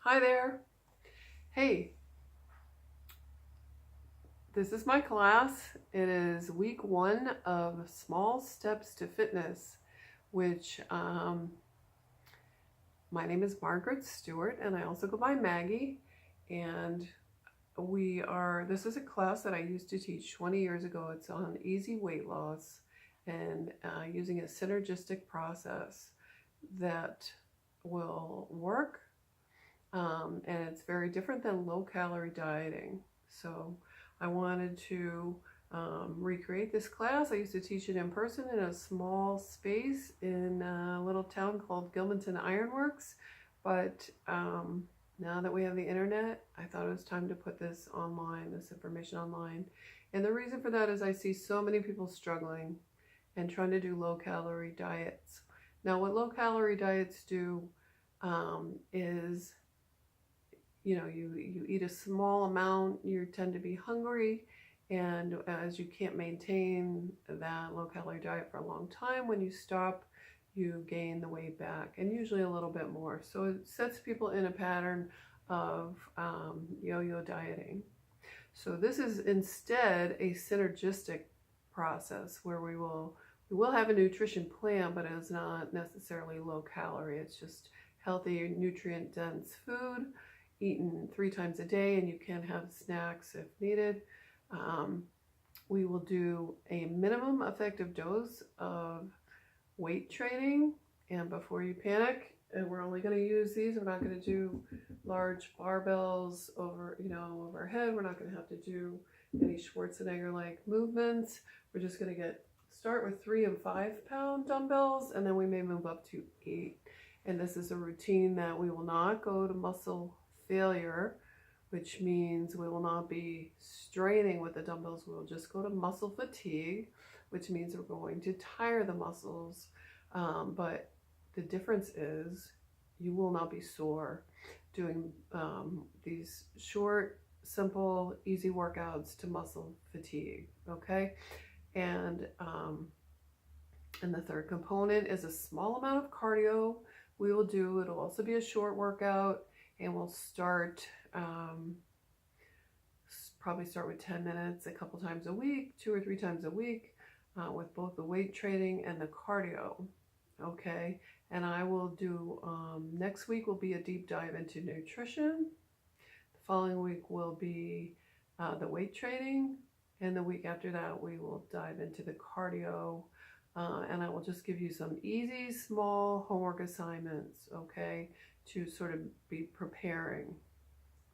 Hi there. Hey, this is my class. It is week 1 of Small Steps to Fitness, which my name is Margaret Stewart, and I also go by Maggie. And this is a class that I used to teach 20 years ago. It's on easy weight loss and using a synergistic process that will work. And it's very different than low calorie dieting. So I wanted to recreate this class. I used to teach it in person in a small space in a little town called Gilmanton Ironworks. But now that we have the internet, I thought it was time to put this online, this information online. And the reason for that is I see so many people struggling and trying to do low calorie diets. Now, what low calorie diets do is you eat a small amount, you tend to be hungry, and as you can't maintain that low calorie diet for a long time, when you stop, you gain the weight back, and usually a little bit more. So it sets people in a pattern of yo-yo dieting. So this is instead a synergistic process where we will have a nutrition plan, but it's not necessarily low calorie. It's just healthy, nutrient dense food eaten 3 times a day, and you can have snacks if needed. We will do a minimum effective dose of weight training, and before you panic, and we're only going to use these. We're not going to do large barbells overhead. We're not going to have to do any Schwarzenegger-like movements. We're just going to start with 3 and 5 pound dumbbells, and then we may move up to 8. And this is a routine that we will not go to muscle failure, which means we will not be straining with the dumbbells. We will just go to muscle fatigue, which means we're going to tire the muscles. But the difference is you will not be sore doing these short, simple, easy workouts to muscle fatigue, okay? And the third component is a small amount of cardio we will do. It'll also be a short workout, and we'll probably start with 10 minutes a couple times a week, 2 or 3 times a week, with both the weight training and the cardio. Okay, and I will do next week will be a deep dive into nutrition. The following week will be the weight training, and the week after that we will dive into the cardio. And I will just give you some easy, small homework assignments, okay, to sort of be preparing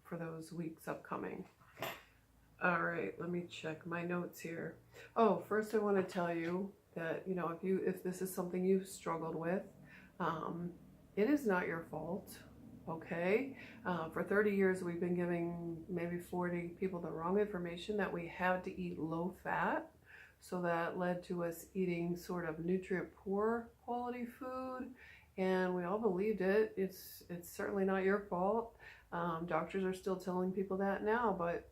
for those weeks upcoming. All right, let me check my notes here. Oh, first I want to tell you that, if this is something you've struggled with, it is not your fault, okay? For 30 years, we've been giving maybe 40 people the wrong information that we had to eat low fat. So that led to us eating sort of nutrient poor quality food, and we all believed it. It's certainly not your fault. Doctors are still telling people that now, but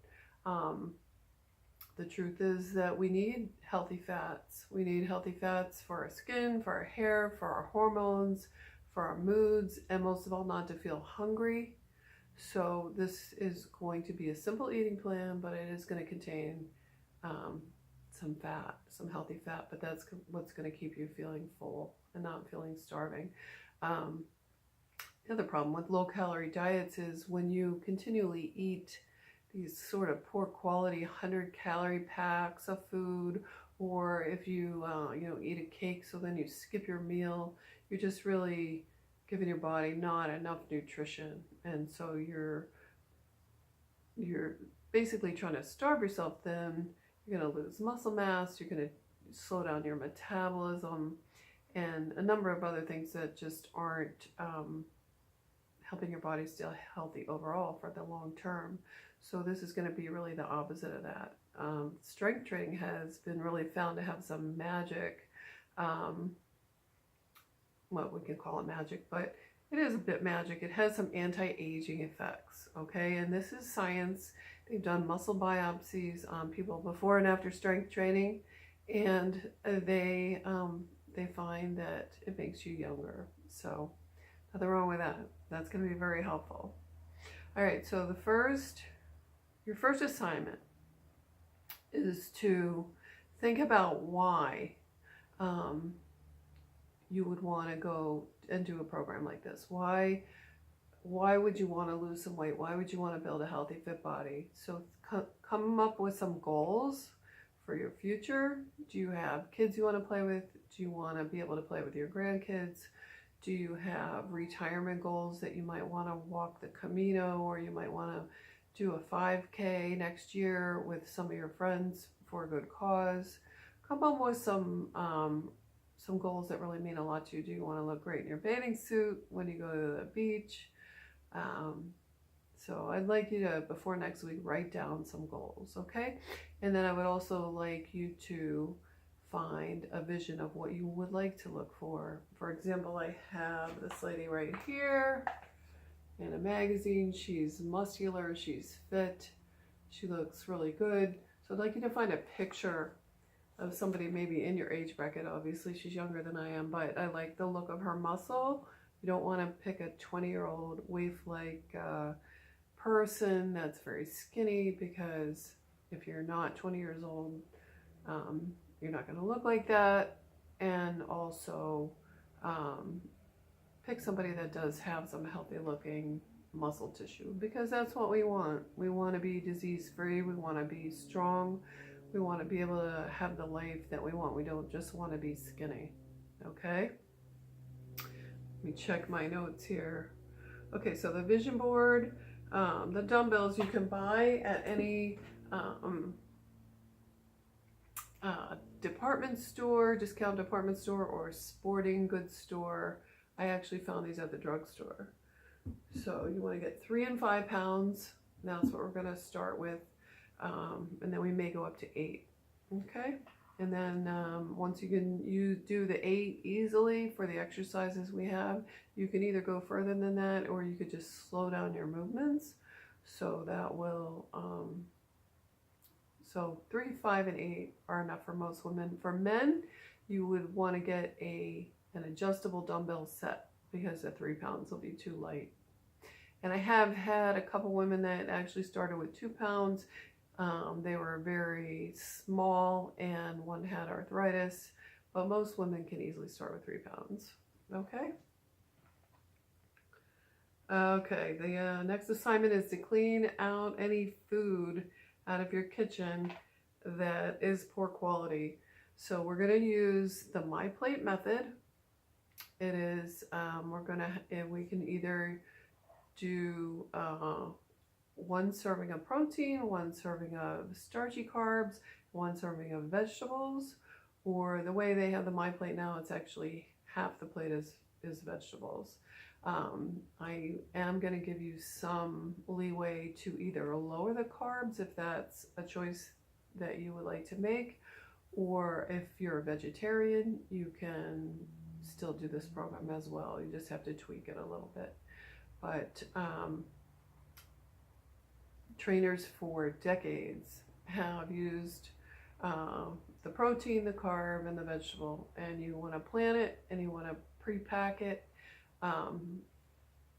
the truth is that we need healthy fats. We need healthy fats for our skin, for our hair, for our hormones, for our moods, and most of all, not to feel hungry. So this is going to be a simple eating plan, but it is going to contain some fat, some healthy fat, but that's what's going to keep you feeling full and not feeling starving. The other problem with low calorie diets is when you continually eat these sort of poor quality 100-calorie packs of food, or if you eat a cake, so then you skip your meal, you're just really giving your body not enough nutrition, and so you're basically trying to starve yourself. Then you're going to lose muscle mass, you're going to slow down your metabolism, and a number of other things that just aren't helping your body stay healthy overall for the long term. So this is going to be really the opposite of that. Strength training has been really found to have some magic, what we can call it magic, but it is a bit magic. It has some anti-aging effects, okay? And this is science. They've done muscle biopsies on people before and after strength training, and they find that it makes you younger. So nothing wrong with that. That's going to be very helpful. All right, so your first assignment is to think about why you would want to go and do a program like this. Why would you want to lose some weight? Why would you want to build a healthy, fit body? So come up with some goals for your future. Do you have kids you want to play with? Do you want to be able to play with your grandkids? Do you have retirement goals that you might want to walk the Camino, or you might want to do a 5K next year with some of your friends for a good cause? Come up with some goals that really mean a lot to you. Do you want to look great in your bathing suit when you go to the beach? So I'd like you to, before next week, write down some goals, okay? And then I would also like you to find a vision of what you would like to look for. For example, I have this lady right here in a magazine. She's muscular, she's fit, she looks really good. So I'd like you to find a picture of somebody maybe in your age bracket. Obviously she's younger than I am, but I like the look of her muscle. You don't want to pick a 20-year-old waif-like person that's very skinny, because if you're not 20 years old, you're not going to look like that. And also pick somebody that does have some healthy looking muscle tissue, because that's what we want. We want to be disease free. We want to be strong. We want to be able to have the life that we want. We don't just want to be skinny. Okay? Let me check my notes here. Okay, so the vision board, the dumbbells you can buy at any department store, discount department store, or sporting goods store. I actually found these at the drugstore. So you want to get 3 and 5 pounds. That's what we're going to start with. And then we may go up to 8. Okay. And then once you do the 8 easily for the exercises we have, you can either go further than that, or you could just slow down your movements. So that will, so 3, 5, and 8 are enough for most women. For men, you would want to get an adjustable dumbbell set, because the 3 pounds will be too light. And I have had a couple women that actually started with 2 pounds. They were very small, and one had arthritis, but most women can easily start with 3 pounds. Okay. Okay, the next assignment is to clean out any food out of your kitchen that is poor quality. So we're going to use the MyPlate method. It is, we can either do 1 serving of protein, 1 serving of starchy carbs, 1 serving of vegetables, or the way they have the MyPlate now, it's actually half the plate is vegetables. I am going to give you some leeway to either lower the carbs if that's a choice that you would like to make, or if you're a vegetarian, you can still do this program as well. You just have to tweak it a little bit. But trainers for decades have used the protein, the carb, and the vegetable, and you want to plan it and you want to pre-pack it.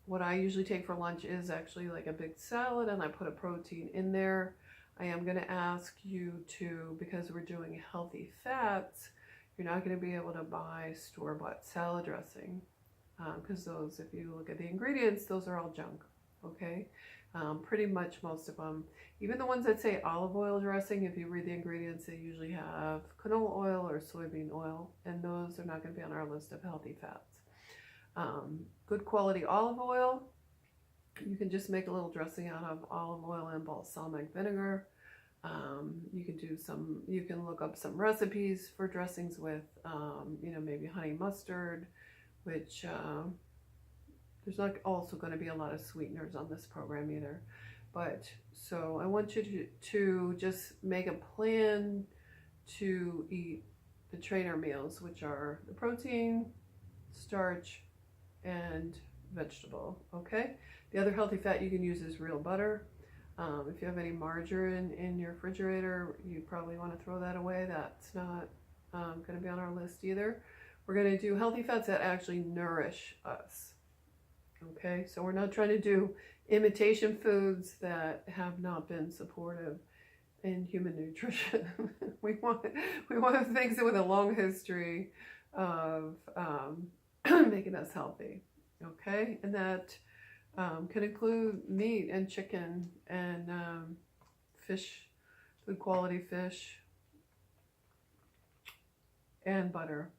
What I usually take for lunch is actually like a big salad, and I put a protein in there. I am going to ask you to, because we're doing healthy fats, you're not going to be able to buy store-bought salad dressing, because those, if you look at the ingredients, those are all junk. Okay. Pretty much most of them, even the ones that say olive oil dressing, if you read the ingredients, they usually have canola oil or soybean oil, and those are not going to be on our list of healthy fats. Good quality olive oil, you can just make a little dressing out of olive oil and balsamic vinegar. You can look up some recipes for dressings with, maybe honey mustard, which there's not also going to be a lot of sweeteners on this program either. But so I want you to just make a plan to eat the trainer meals, which are the protein, starch, and vegetable. Okay. The other healthy fat you can use is real butter. If you have any margarine in your refrigerator, you probably want to throw that away. That's not going to be on our list either. We're going to do healthy fats that actually nourish us. Okay, so we're not trying to do imitation foods that have not been supportive in human nutrition. we want things with a long history of making us healthy. Okay, and that can include meat and chicken and fish, good quality fish, and butter.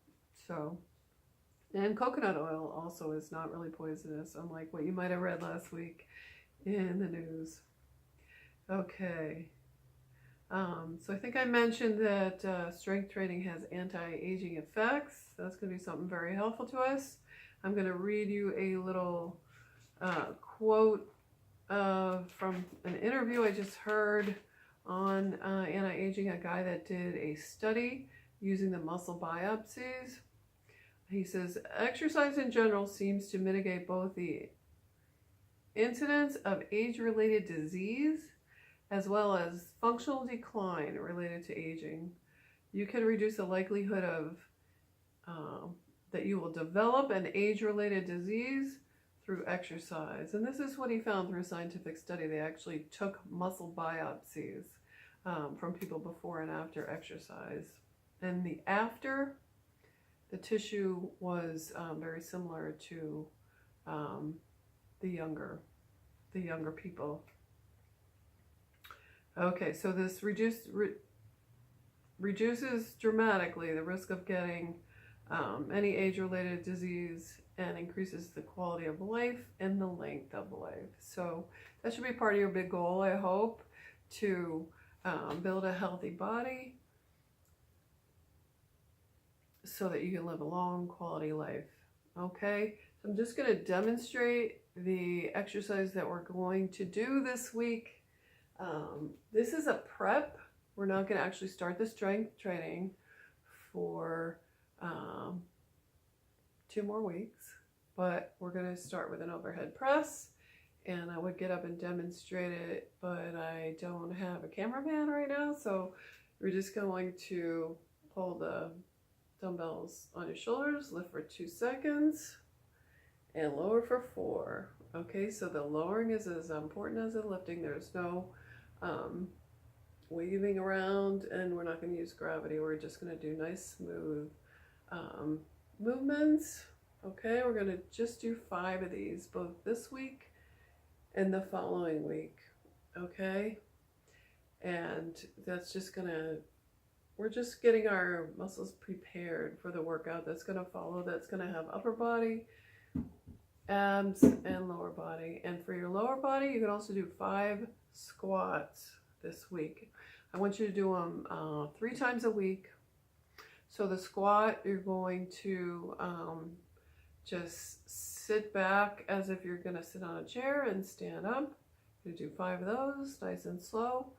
So, and coconut oil also is not really poisonous, unlike what you might have read last week in the news. Okay. So I think I mentioned that strength training has anti-aging effects. That's going to be something very helpful to us. I'm going to read you a little quote from an interview I just heard on anti-aging, a guy that did a study using the muscle biopsies. He says, exercise in general seems to mitigate both the incidence of age-related disease as well as functional decline related to aging. You can reduce the likelihood of that you will develop an age-related disease through exercise. And this is what he found through a scientific study. They actually took muscle biopsies from people before and after exercise. And the tissue was very similar to the younger people. Okay, so this reduces dramatically the risk of getting any age-related disease and increases the quality of life and the length of life. So that should be part of your big goal, I hope, to build a healthy body so that you can live a long quality life. Okay, so I'm just going to demonstrate the exercise that we're going to do this week. This is a prep. We're not going to actually start the strength training for 2 more weeks, but we're going to start with an overhead press, and I would get up and demonstrate it, but I don't have a cameraman right now, so we're just going to pull the dumbbells on your shoulders, lift for 2 seconds, and lower for 4. Okay, so the lowering is as important as the lifting. There's no waving around, and we're not going to use gravity. We're just going to do nice, smooth movements. Okay, we're going to just do 5 of these, both this week and the following week. Okay, and that's just we're just getting our muscles prepared for the workout that's going to follow. That's going to have upper body, abs, and lower body. And for your lower body, you can also do 5 squats this week. I want you to do them 3 times a week. So the squat, you're going to just sit back as if you're going to sit on a chair and stand up. You do 5 of those, nice and slow.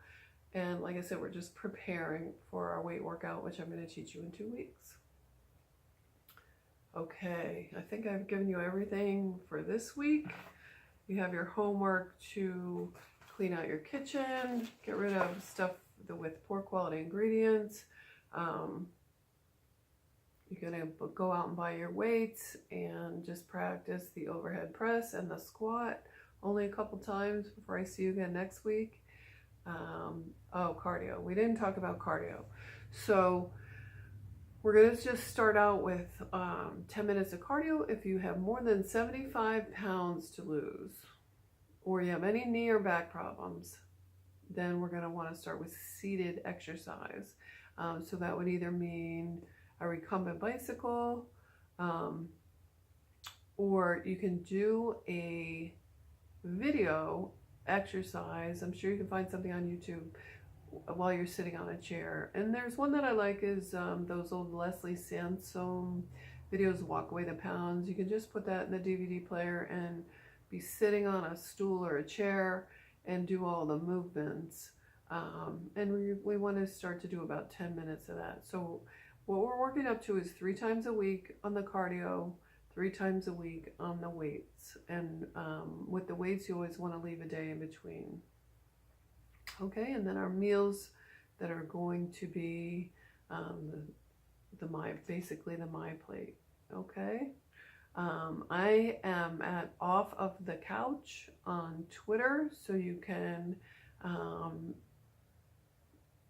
And like I said, we're just preparing for our weight workout, which I'm going to teach you in 2 weeks. Okay, I think I've given you everything for this week. You have your homework to clean out your kitchen, get rid of stuff with poor quality ingredients. You're going to go out and buy your weights and just practice the overhead press and the squat only a couple times before I see you again next week. Cardio. We didn't talk about cardio. So we're going to just start out with 10 minutes of cardio. If you have more than 75 pounds to lose, or you have any knee or back problems, then we're going to want to start with seated exercise. So that would either mean a recumbent bicycle, or you can do a video exercise. I'm sure you can find something on YouTube while you're sitting on a chair. And there's one that I like is those old Leslie Sansone videos, Walk Away the Pounds. You can just put that in the DVD player and be sitting on a stool or a chair and do all the movements. And we want to start to do about 10 minutes of that. So what we're working up to is 3 times a week on the cardio, 3 times a week on the weights. And with the weights, you always want to leave a day in between. Okay, and then our meals that are going to be basically the My Plate. Okay, I am at Off of the Couch on Twitter, so you can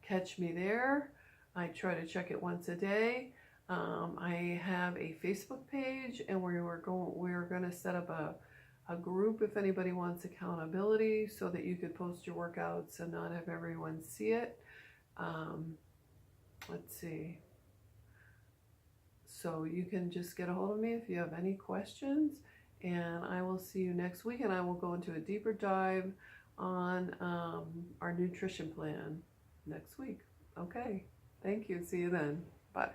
catch me there. I try to check it once a day. I have a Facebook page, and we're going to set up a group if anybody wants accountability, so that you could post your workouts and not have everyone see it. Let's see. So you can just get a hold of me if you have any questions, and I will see you next week, and I will go into a deeper dive on our nutrition plan next week. Okay, thank you. See you then. Bye.